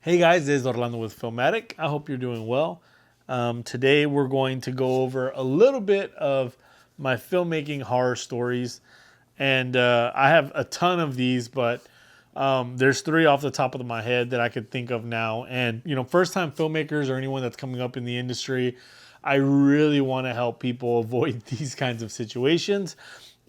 Hey guys, this is Orlando with Filmmatic. I hope you're doing well. Today we're going to go over a little bit of my filmmaking horror stories. And I have a ton of these, but there's three off the top of my head that I could think of now. And, first time filmmakers or anyone that's coming up in the industry, I really want to help people avoid these kinds of situations.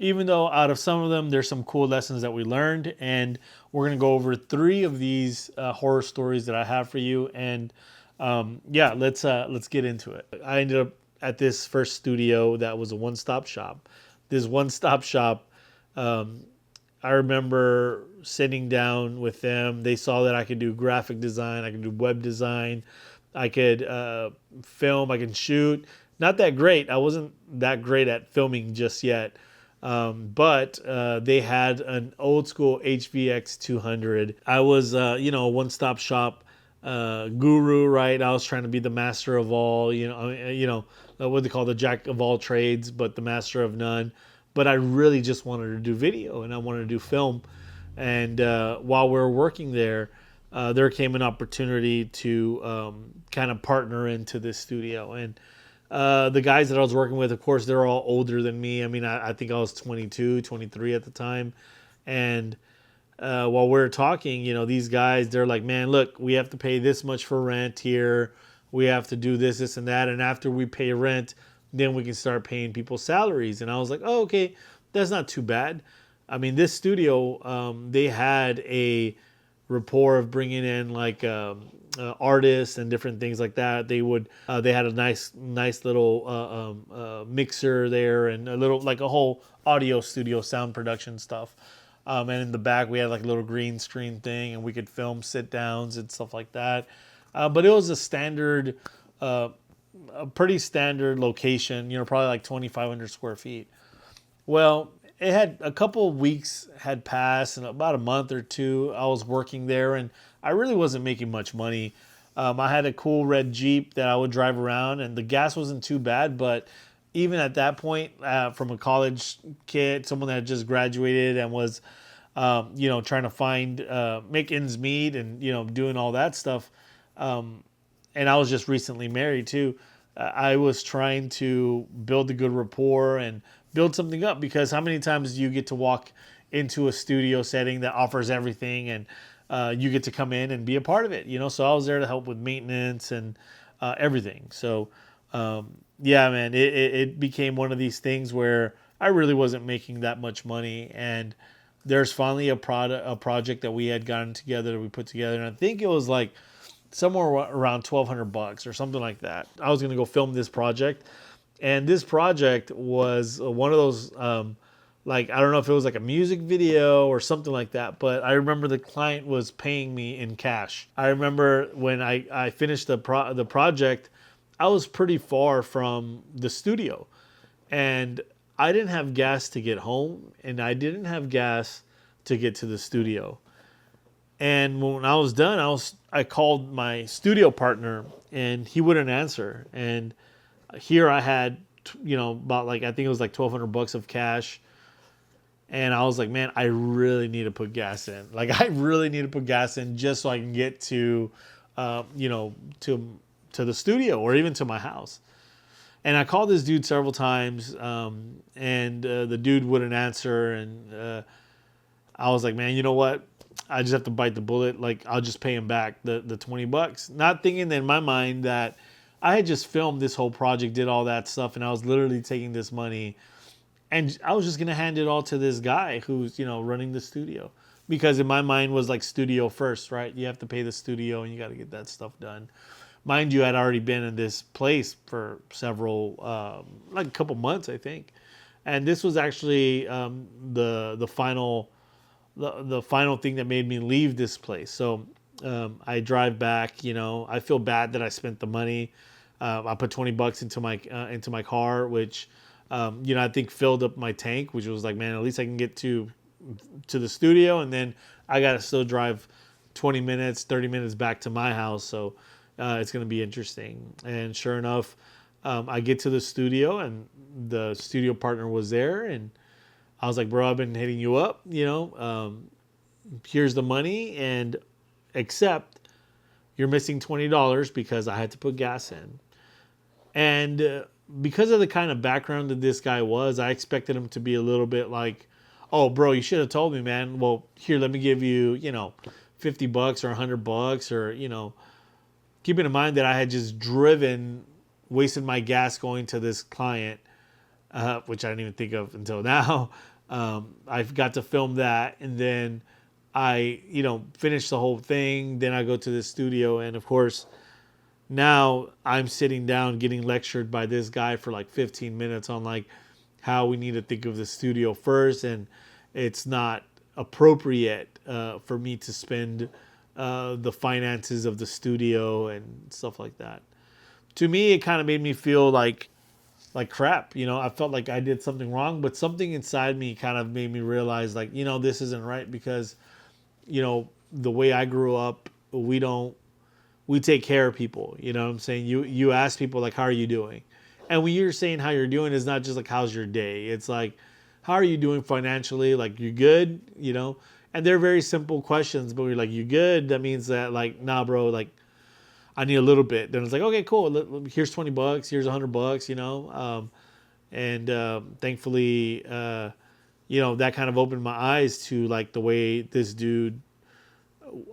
Even though out of some of them, there's some cool lessons that we learned. And we're going to go over three of these horror stories that I have for you. And let's get into it. I ended up at this first studio that was a one-stop shop. This one-stop shop, I remember sitting down with them. They saw that I could do graphic design, I could do web design, I could film, I can shoot. Not that great. I wasn't that great at filming just yet. But they had an old school HVX 200. I was, a one-stop shop guru, right? I was trying to be the master of all, what they call the jack of all trades, but the master of none. But I really just wanted to do video and I wanted to do film. And while we were working there came an opportunity to kind of partner into this studio. And the guys that I was working with, of course, they're all older than me. I mean, I think I was 22, 23 at the time. And while we were talking, these guys, they're like, man, look, we have to pay this much for rent here. We have to do this, this, and that. And after we pay rent, then we can start paying people salaries. And I was like, oh, okay, that's not too bad. I mean, this studio, they had a rapport of bringing in like artists and different things like that. They had a nice little mixer there and a little like a whole audio studio sound production stuff. And in the back we had like a little green screen thing and we could film sit downs and stuff like that. But it was a pretty standard location, probably like 2,500 square feet. Well, it had a couple of weeks had passed and about a month or two I was working there and I really wasn't making much money. I had a cool red Jeep that I would drive around and the gas wasn't too bad, but even at that point, from a college kid, someone that had just graduated and was, trying to make ends meet and, doing all that stuff. And I was just recently married too. I was trying to build a good rapport and build something up because how many times do you get to walk into a studio setting that offers everything and you get to come in and be a part of it, So I was there to help with maintenance and everything. So man, it became one of these things where I really wasn't making that much money, and there's finally a project that we had gotten together that we put together, and I think it was like somewhere around $1,200 or something like that. I was gonna go film this project, and this project was one of those like I don't know if it was like a music video or something like that, but I remember the client was paying me in cash. I remember when I finished the project, I was pretty far from the studio, and I didn't have gas to get home, and I didn't have gas to get to the studio. And when I was done, I called my studio partner, and he wouldn't answer. And here I had, about like I think it was like $1,200 of cash. And I was like, man, I really need to put gas in. Like, I really need to put gas in just so I can get to, to the studio or even to my house. And I called this dude several times, and the dude wouldn't answer. And I was like, man, you know what? I just have to bite the bullet. Like, I'll just pay him back the $20. Not thinking that in my mind that I had just filmed this whole project, did all that stuff, and I was literally taking this money and I was just going to hand it all to this guy who's, running the studio. Because in my mind was like studio first, right? You have to pay the studio and you got to get that stuff done. Mind you, I'd already been in this place for several, like a couple months, I think. And this was actually the final thing that made me leave this place. So I drive back, I feel bad that I spent the money. I put $20 into my car, which I think filled up my tank, which was like, man, at least I can get to the studio, and then I got to still drive 20 minutes, 30 minutes back to my house. So it's going to be interesting. And sure enough, I get to the studio, and the studio partner was there, and I was like, bro, I've been hitting you up, here's the money, and accept, you're missing $20 because I had to put gas in. And because of the kind of background that this guy was, I expected him to be a little bit like, oh, bro, you should have told me, man. Well, here, let me give you, $50 or $100 or, keeping in mind that I had just wasted my gas going to this client, which I didn't even think of until now. I got to film that, and then I, finish the whole thing. Then I go to the studio, and of course, now I'm sitting down getting lectured by this guy for like 15 minutes on like how we need to think of the studio first, and it's not appropriate for me to spend the finances of the studio and stuff like that. To me, it kind of made me feel like crap. I felt like I did something wrong, but something inside me kind of made me realize like, this isn't right because, the way I grew up, we take care of people. You know what I'm saying? You ask people like, how are you doing? And when you're saying how you're doing, it's not just like, how's your day? It's like, how are you doing financially? Like, you good? And they're very simple questions, but we're like, you good? That means that like, nah, bro, like I need a little bit. Then it's like, okay, cool. Here's $20. Here's $100, and thankfully, that kind of opened my eyes to like the way this dude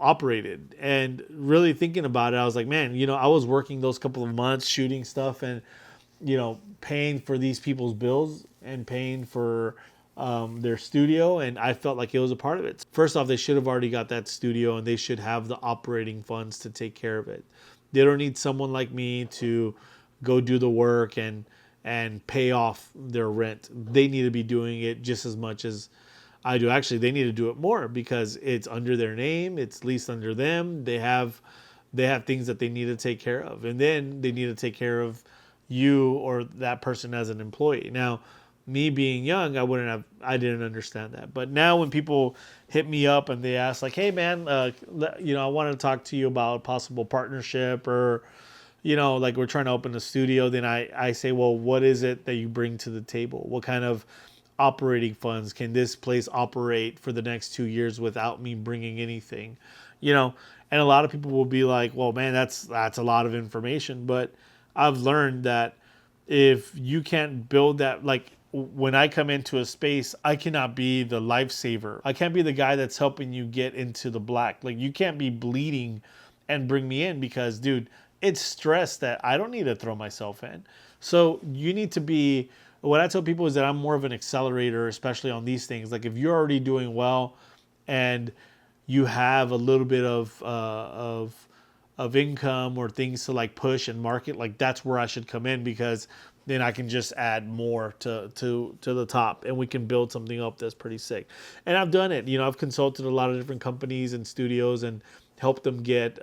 operated. And really thinking about it, I was like, man, I was working those couple of months shooting stuff and paying for these people's bills and paying for their studio, and I felt like it was a part of it. First off, they should have already got that studio, and they should have the operating funds to take care of it. They don't need someone like me to go do the work and pay off their rent. They need to be doing it just as much as I do. Actually, they need to do it more because it's under their name. It's leased under them. They have things that they need to take care of. And then they need to take care of you or that person as an employee. Now, me being young, I didn't understand that. But now when people hit me up and they ask like, hey man, I want to talk to you about a possible partnership or, like we're trying to open a studio, then I say, well, what is it that you bring to the table? What kind of operating funds can this place operate for the next 2 years without me bringing anything? And a lot of people will be like, well, man, that's a lot of information. But I've learned that if you can't build that, like when I come into a space, I cannot be the lifesaver. I can't be the guy that's helping you get into the black. Like you can't be bleeding and bring me in because, dude, it's stress that I don't need to throw myself in. So you need to be, what I tell people is that I'm more of an accelerator, especially on these things. Like if you're already doing well and you have a little bit of income or things to like push and market, like that's where I should come in because then I can just add more to the top and we can build something up that's pretty sick. And I've done it. I've consulted a lot of different companies and studios and helped them get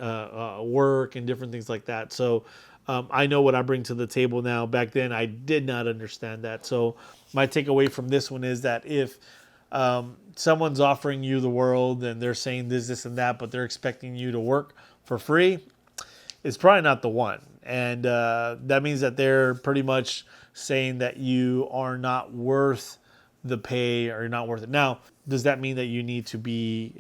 work and different things like that. So I know what I bring to the table now. Back then, I did not understand that. So my takeaway from this one is that if someone's offering you the world and they're saying this, and that, but they're expecting you to work for free, it's probably not the one. And that means that they're pretty much saying that you are not worth the pay or you're not worth it. Now, does that mean that you need to be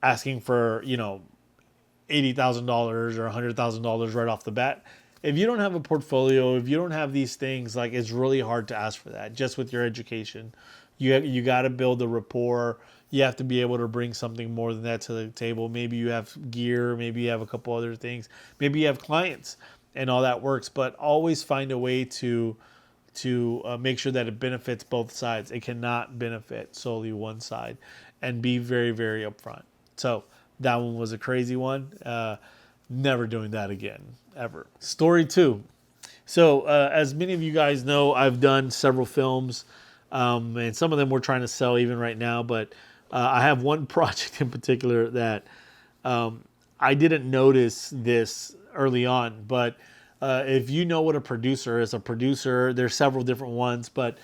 asking for, $80,000 or $100,000 right off the bat? If you don't have a portfolio, if you don't have these things, like it's really hard to ask for that just with your education. You got to build a rapport. You have to be able to bring something more than that to the table. Maybe you have gear, maybe you have a couple other things, maybe you have clients and all that works, but always find a way to make sure that it benefits both sides. It cannot benefit solely one side, and be very, very upfront. So that one was a crazy one. Never doing that again, ever. Story 2. So as many of you guys know, I've done several films, and some of them we're trying to sell even right now, but I have one project in particular that I didn't notice this early on, but if you know what a producer is, there's several different ones, but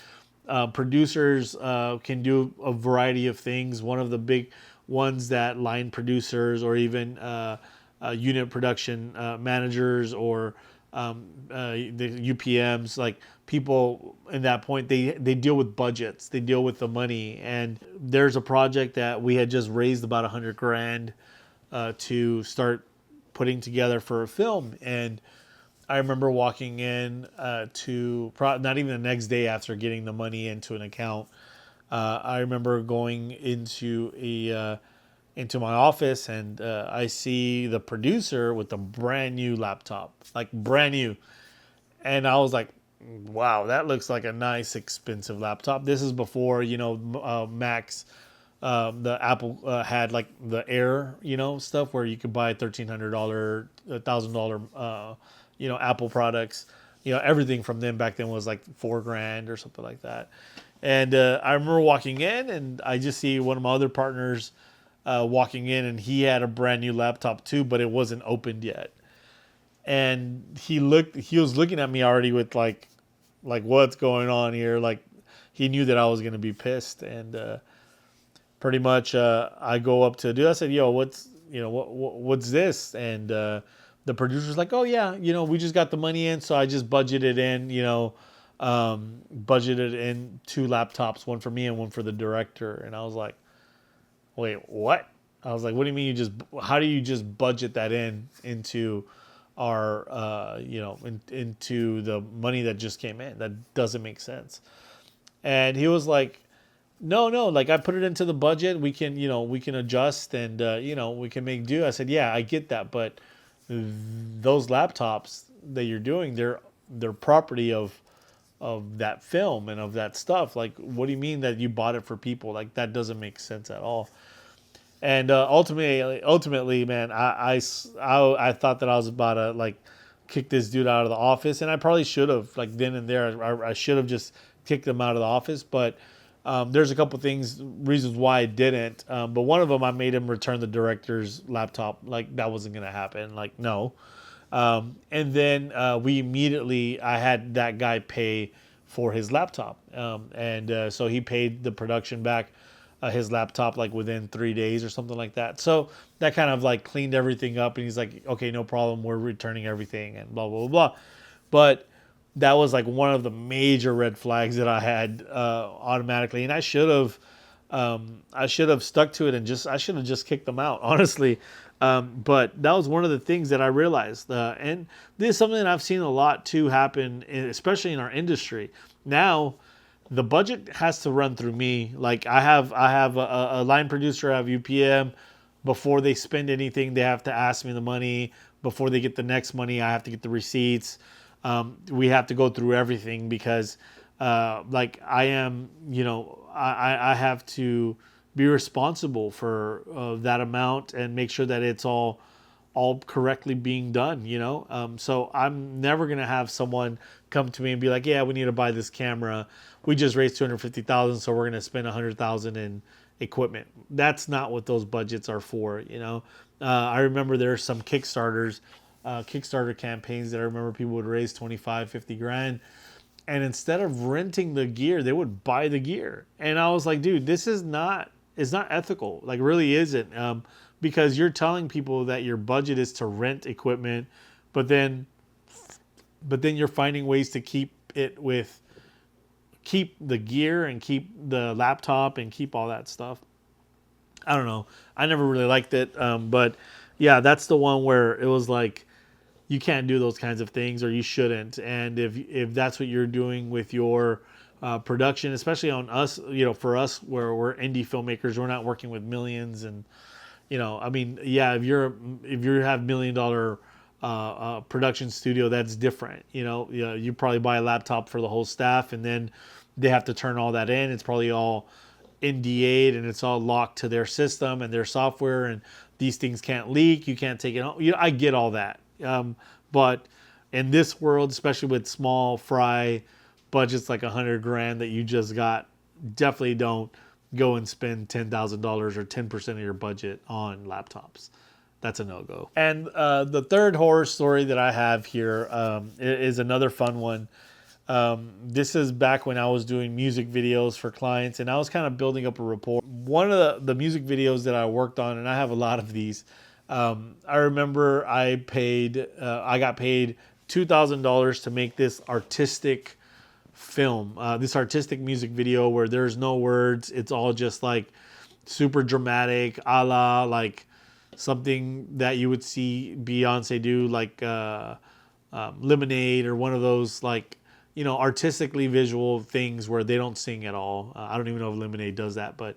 producers can do a variety of things. One of the big ones that line producers or even unit production managers or the UPMs, like people in that point, they deal with budgets, they deal with the money. And there's a project that we had just raised about $100,000 to start putting together for a film. And I remember walking in not even the next day after getting the money into an account. I remember going into my office, and I see the producer with a brand new laptop, like brand new. And I was like, wow, that looks like a nice, expensive laptop. This is before, Macs, the Apple had like the Air, stuff where you could buy $1,300, $1,000, Apple products. Everything from them back then was like $4,000 or something like that. And I remember walking in, and I just see one of my other partners walking in, and he had a brand new laptop too, but it wasn't opened yet. And he was looking at me already with like what's going on here? Like, he knew that I was going to be pissed. And pretty much I go up to dude. I said, yo, what's this? And the producer's like, oh yeah, we just got the money in, so I just budgeted in 2 laptops, one for me and one for the director. And I was like, wait, what? I was like, what do you mean how do you just budget that into our, into the money that just came in? That doesn't make sense. And he was like, no, like, I put it into the budget. We can adjust, and, we can make do. I said, yeah, I get that. But those laptops that you're doing, they're property of that film and of that stuff. Like, what do you mean that you bought it for people? Like, that doesn't make sense at all. And ultimately, man, I thought that I was about to like kick this dude out of the office, and I probably should have, like, then and there. I should have just kicked him out of the office, but there's a couple reasons why I didn't. But one of them, I made him return the director's laptop. Like, that wasn't gonna happen. Like, no. And then I had that guy pay for his laptop, and so he paid the production back his laptop like within 3 days or something like that. So that kind of like cleaned everything up, and he's like, okay, no problem, we're returning everything, and blah, blah, blah, blah. But that was like one of the major red flags that I had automatically. And I should have stuck to it, and I should have just kicked them out, honestly. But that was one of the things that I realized. And this is something that I've seen a lot too happen, especially in our industry. Now, the budget has to run through me. Like, I have a line producer, I have UPM. Before they spend anything, they have to ask me the money. Before they get the next money, I have to get the receipts. We have to go through everything because, like, I am, I have to be responsible for that amount and make sure that it's all correctly being done, So I'm never going to have someone come to me and be like, yeah, we need to buy this camera. We just raised $250,000, so we're going to spend $100,000 in equipment. That's not what those budgets are for, I remember there's some Kickstarter campaigns that I remember people would raise 25, 50 grand. And instead of renting the gear, they would buy the gear. And I was like, dude, it's not ethical. Like, really isn't. Because you're telling people that your budget is to rent equipment, but then you're finding ways to keep the gear and keep the laptop and keep all that stuff. I don't know. I never really liked it. But yeah, that's the one where it was like, you can't do those kinds of things, or you shouldn't. And if that's what you're doing with your production, especially on us, for us, where we're indie filmmakers, we're not working with millions. And, I mean, yeah, if you have $1 million production studio, that's different. You probably buy a laptop for the whole staff, and then they have to turn all that in. It's probably all NDA'd, and it's all locked to their system and their software, and these things can't leak. You can't take it home. I get all that. But in this world, especially with small fry budgets like $100 grand that you just got, definitely don't go and spend $10,000 or 10% of your budget on laptops. That's a no-go. And the third horror story that I have here is another fun one. This is back when I was doing music videos for clients, and I was kind of building up a rapport. One of the music videos that I worked on, and I have a lot of these, I remember I got paid $2,000 to make this artistic film, this artistic music video where there's no words. It's all just like super dramatic, a la like something that you would see Beyonce do, like Lemonade, or one of those, like, artistically visual things where they don't sing at all. I don't even know if Lemonade does that, but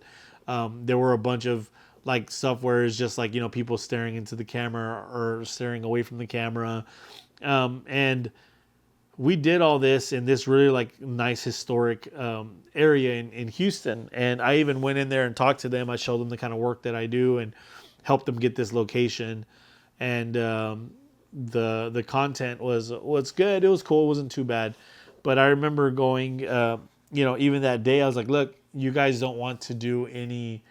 there were a bunch of like stuff where it's just like, people staring into the camera or staring away from the camera. And we did all this in this really like nice historic area in Houston. And I even went in there and talked to them. I showed them the kind of work that I do and helped them get this location. And the content was good. It was cool. It wasn't too bad. But I remember going, even that day, I was like, look, you guys don't want to do any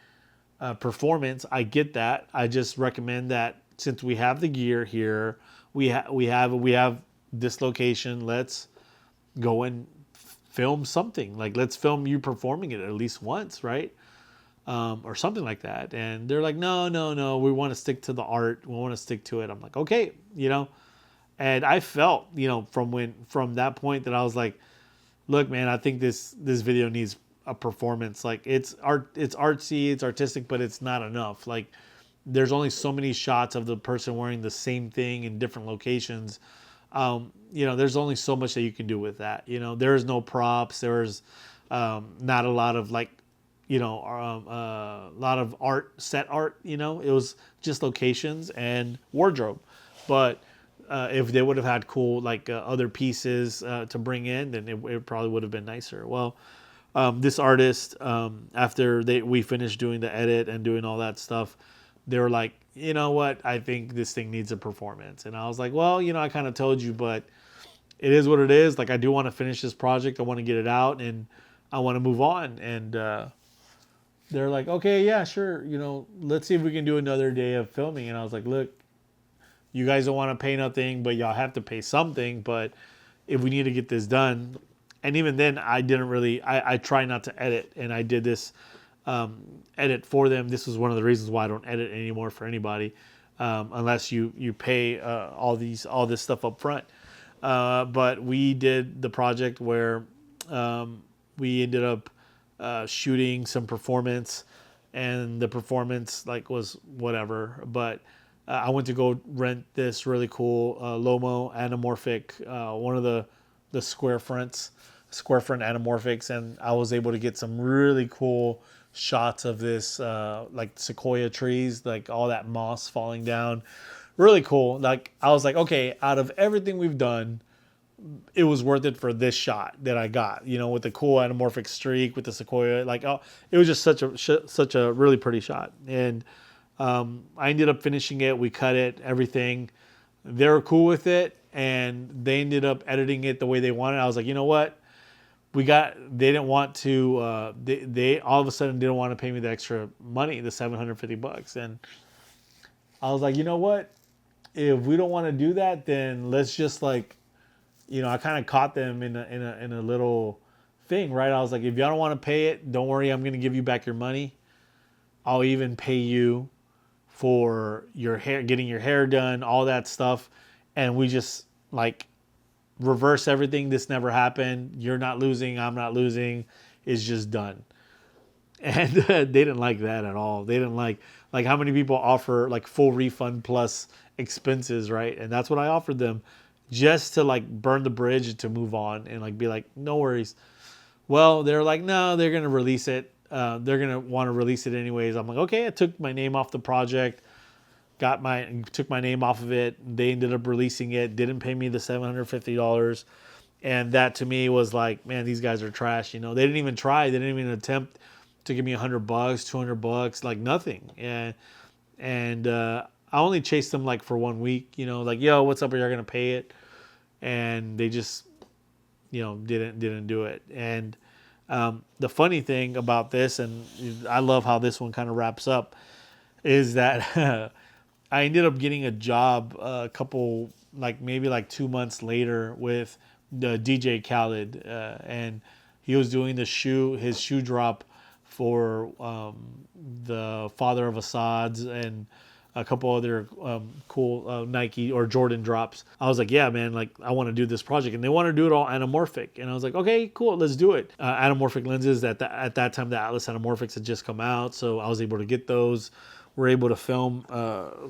performance. I get that. I just recommend that since we have the gear here, we have this location. Let's go and film something. Like, let's film you performing it at least once, right? Or something like that. And they're like, no. We want to stick to the art. We want to stick to it. I'm like, okay, And I felt, from that point that I was like, look, man, I think this video needs a performance. Like, it's artsy, it's artistic, but it's not enough. Like, there's only so many shots of the person wearing the same thing in different locations. There's only so much that you can do with that. There's no props. There's not a lot of like, a lot of set art. It was just locations and wardrobe. But if they would have had cool like other pieces to bring in, then it probably would have been nicer. Well, this artist, after we finished doing the edit and doing all that stuff, they were like, you know what? I think this thing needs a performance. And I was like, well, I kind of told you, but it is what it is. Like, I do want to finish this project. I want to get it out and I want to move on. And they're like, okay, yeah, sure. Let's see if we can do another day of filming. And I was like, look, you guys don't want to pay nothing, but y'all have to pay something. But if we need to get this done, and even then, I didn't really, I try not to edit. And I did this edit for them. This was one of the reasons why I don't edit anymore for anybody, unless you pay all this stuff up front. But we did the project where we ended up shooting some performance, and the performance like was whatever. But I went to go rent this really cool Lomo anamorphic, one of the square front anamorphics, and I was able to get some really cool shots of this like sequoia trees, like all that moss falling down. Really cool. Like, I was like, okay, out of everything we've done, it was worth it for this shot that I got, with the cool anamorphic streak with the sequoia. Like, oh, it was just such a really pretty shot. And I ended up finishing it. We cut it, everything. They were cool with it, and they ended up editing it the way they wanted. I was like, you know what? They didn't want to, they all of a sudden didn't want to pay me the extra money, the $750. And I was like, you know what? If we don't want to do that, then let's just like, I kind of caught them in a little thing, right? I was like, if y'all don't want to pay it, don't worry. I'm going to give you back your money. I'll even pay you for your hair, getting your hair done, all that stuff. And we just like reverse everything. This never happened. You're not losing. I'm not losing. It's just done. And they didn't like that at all. They didn't like how many people offer like full refund plus expenses, right? And that's what I offered them, just to like burn the bridge to move on and like be like, no worries. Well, they're like, no, they're going to release it. They're going to want to release it anyways. I'm like, okay, I took my name off the project, took my name off of it. They ended up releasing it, didn't pay me the $750. And that to me was like, man, these guys are trash. They didn't even try. They didn't even attempt to give me $100, $200, like nothing. And I only chased them like for 1 week, like, yo, what's up? Are you going to pay it? And they just, didn't do it. And the funny thing about this, and I love how this one kind of wraps up, is that I ended up getting a job a couple, like maybe like 2 months later with the DJ Khaled, and he was doing his shoe drop for the father of Assad's and a couple other cool Nike or Jordan drops. I was like, yeah, man, like I want to do this project. And they want to do it all anamorphic. And I was like, okay, cool, let's do it. Anamorphic lenses, at that time, the Atlas Anamorphics had just come out. So I was able to get those. were able to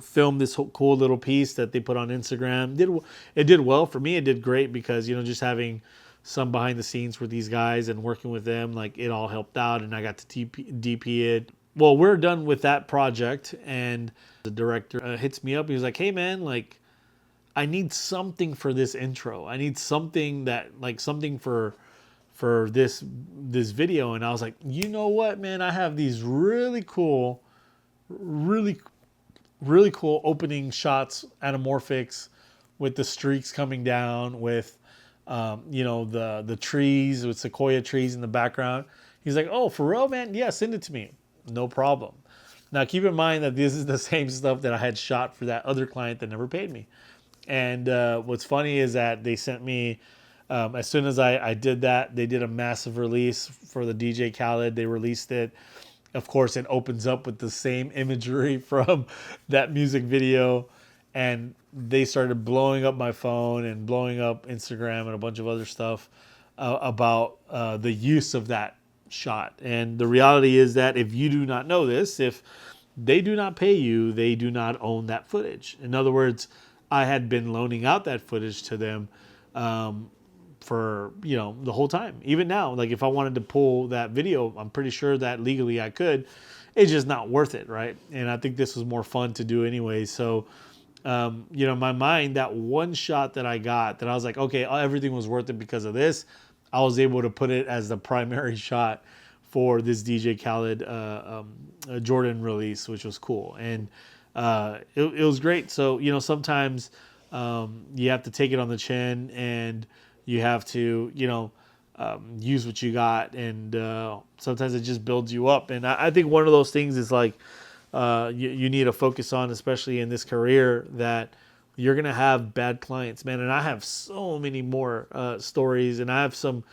film this cool little piece that they put on Instagram. It did well for me. It did great because just having some behind the scenes with these guys and working with them, like it all helped out, and I got to DP it. Well, we're done with that project, and the director hits me up. He was like, "Hey, man, like, I need something for this intro. I need something something for this video." And I was like, "You know what, man? I have these really really cool opening shots, anamorphics, with the streaks coming down, with the trees, with sequoia trees in the background." He's like, "Oh, for real, man? Yeah, send it to me. No problem." Now, keep in mind that this is the same stuff that I had shot for that other client that never paid me. And what's funny is that they sent me, as soon as I did that, they did a massive release for the DJ Khaled. They released it. Of course, it opens up with the same imagery from that music video. And they started blowing up my phone and blowing up Instagram and a bunch of other stuff about the use of that shot. And the reality is that if you do not know this, if they do not pay you, they do not own that footage. In other words, I had been loaning out that footage to them for the whole time. Even now, like if I wanted to pull that video, I'm pretty sure that legally I could. It's just not worth it, right? And I think this was more fun to do anyway. So, in my mind, that one shot that I got, that I was like, okay, everything was worth it because of this. I was able to put it as the primary shot for this DJ Khaled Jordan release, which was cool. And it was great. So, sometimes you have to take it on the chin, and you have to, use what you got. And sometimes it just builds you up. And I think one of those things is like, you need to focus on, especially in this career, that you're going to have bad clients, man. And I have so many more stories, and I have some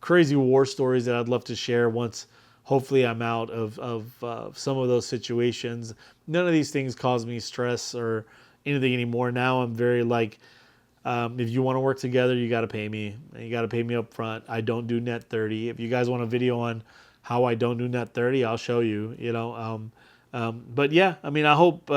crazy war stories that I'd love to share once hopefully I'm out of some of those situations. None of these things cause me stress or anything anymore. Now I'm very like, if you want to work together, you got to pay me. And you got to pay me up front. I don't do net 30. If you guys want a video on how I don't do net 30, I'll show you, but yeah, I mean, I hope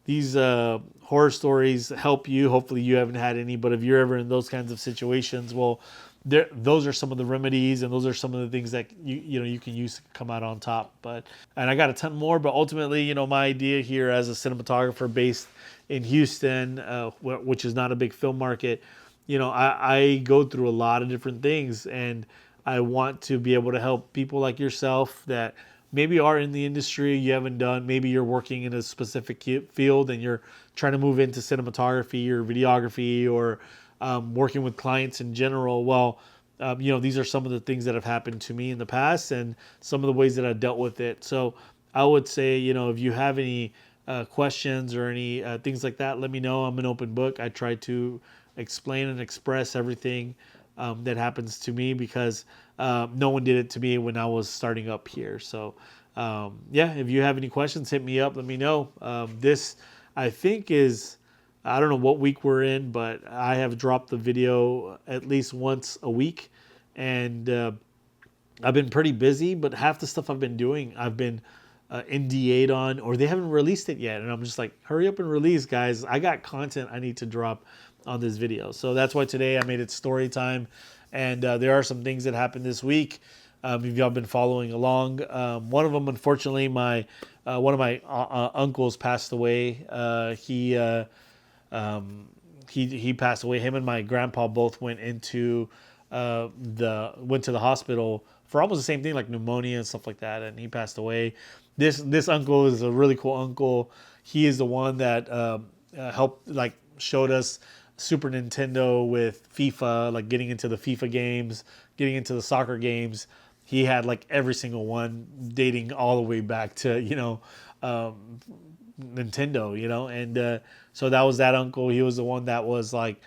these horror stories help you. Hopefully you haven't had any, but if you're ever in those kinds of situations, well, those are some of the remedies, and those are some of the things that you can use to come out on top. And I got a ton more, but ultimately, my idea here as a cinematographer based in Houston, which is not a big film market, I go through a lot of different things, and I want to be able to help people like yourself that maybe are in the industry you haven't done. Maybe you're working in a specific field and you're trying to move into cinematography or videography, or working with clients in general. Well, these are some of the things that have happened to me in the past, and some of the ways that I dealt with it. So I would say, if you have any questions or any things like that, let me know. I'm an open book. I try to explain and express everything that happens to me, because no one did it to me when I was starting up here. So if you have any questions, hit me up. Let me know. This, I think, is, I don't know what week we're in, but I have dropped the video at least once a week. And I've been pretty busy, but half the stuff I've been doing, I've been NDA'd on, or they haven't released it yet. And I'm just like, hurry up and release, guys. I got content I need to drop on this video. So that's why today I made it story time. And there are some things that happened this week. If y'all been following along, one of them, unfortunately, one of my uncles passed away. He passed away. Him and my grandpa both went to the hospital for almost the same thing, like pneumonia and stuff like that, and he passed away. This uncle is a really cool uncle. He is the one that helped, like, showed us Super Nintendo with FIFA, like getting into the FIFA games, getting into the soccer games. He had like every single one, dating all the way back to Nintendo, and so that was that uncle. He was the one that was like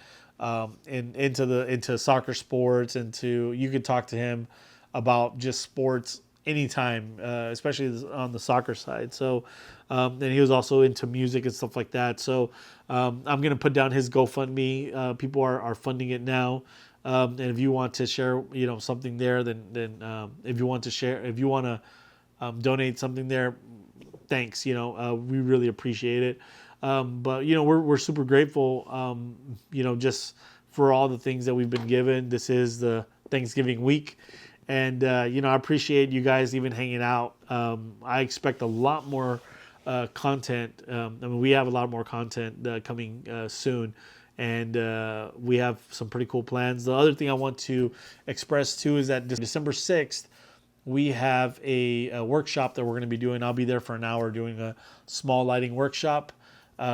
into soccer sports, you could talk to him about just sports anytime, especially on the soccer side. So, and he was also into music and stuff like that. So, I'm going to put down his GoFundMe. People are funding it now. And if you want to share, something there, then if you want to donate something there, thanks. We really appreciate it. But we're super grateful. Just for all the things that we've been given. This is the Thanksgiving week, and I appreciate you guys even hanging out. I expect a lot more content. We have a lot more content coming soon, and we have some pretty cool plans. The other thing I want to express too is that December 6th, we have a workshop that we're going to be doing. I'll be there for an hour doing a small lighting workshop.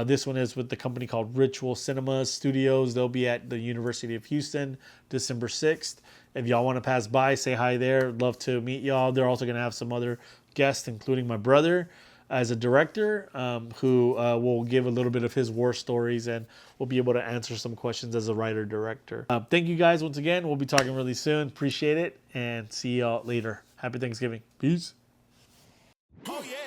This one is with the company called Ritual Cinema Studios. They'll be at the University of Houston, December 6th. If y'all want to pass by, say hi there. Love to meet y'all. They're also going to have some other guests, including my brother as a director, who will give a little bit of his war stories, and we'll be able to answer some questions as a writer-director. Thank you guys once again. We'll be talking really soon. Appreciate it, and see y'all later. Happy Thanksgiving. Peace. Oh, yeah.